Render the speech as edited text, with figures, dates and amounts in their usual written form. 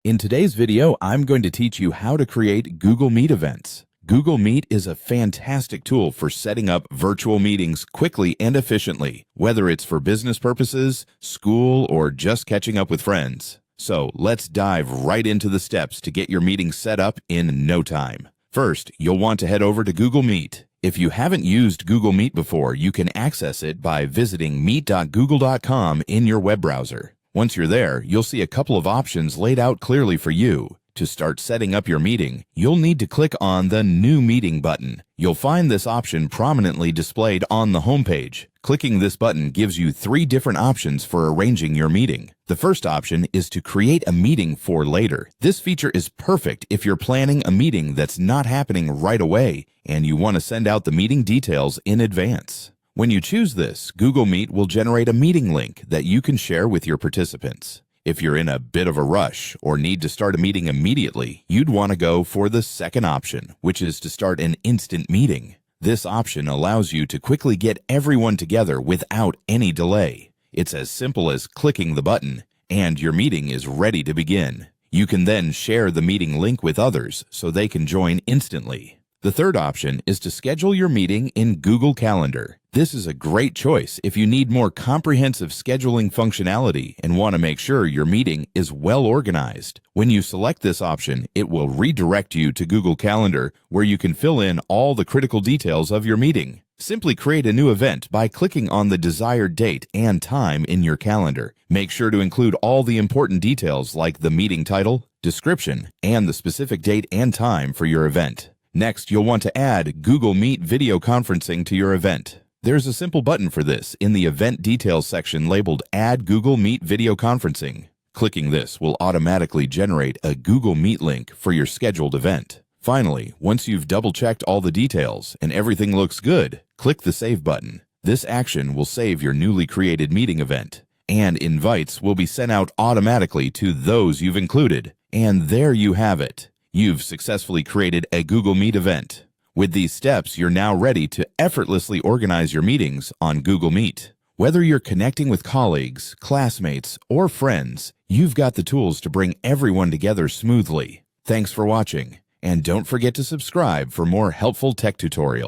In today's video, I'm going to teach you how to create Google Meet events. Google Meet is a fantastic tool for setting up virtual meetings quickly and efficiently, whether it's for business purposes, school, or just catching up with friends. So let's dive right into the steps to get your meeting set up in no time. First, you'll want to head over to Google Meet. If you haven't used Google Meet before, you can access it by visiting meet.google.com in your web browser. Once you're there, you'll see a couple of options laid out clearly for you. To start setting up your meeting, you'll need to click on the New Meeting button. You'll find this option prominently displayed on the homepage. Clicking this button gives you 3 different options for arranging your meeting. The first option is to create a meeting for later. This feature is perfect if you're planning a meeting that's not happening right away and you want to send out the meeting details in advance. When you choose this, Google Meet will generate a meeting link that you can share with your participants. If you're in a bit of a rush or need to start a meeting immediately, you'd want to go for the second option, which is to start an instant meeting. This option allows you to quickly get everyone together without any delay. It's as simple as clicking the button, and your meeting is ready to begin. You can then share the meeting link with others so they can join instantly. The third option is to schedule your meeting in Google Calendar. This is a great choice if you need more comprehensive scheduling functionality and want to make sure your meeting is well organized. When you select this option, it will redirect you to Google Calendar, where you can fill in all the critical details of your meeting. Simply create a new event by clicking on the desired date and time in your calendar. Make sure to include all the important details like the meeting title, description, and the specific date and time for your event. Next, you'll want to add Google Meet video conferencing to your event. There's a simple button for this in the Event Details section labeled Add Google Meet Video Conferencing. Clicking this will automatically generate a Google Meet link for your scheduled event. Finally, once you've double-checked all the details and everything looks good, click the Save button. This action will save your newly created meeting event, and invites will be sent out automatically to those you've included. And there you have it. You've successfully created a Google Meet event. With these steps, you're now ready to effortlessly organize your meetings on Google Meet. Whether you're connecting with colleagues, classmates, or friends, you've got the tools to bring everyone together smoothly. Thanks for watching, and don't forget to subscribe for more helpful tech tutorials.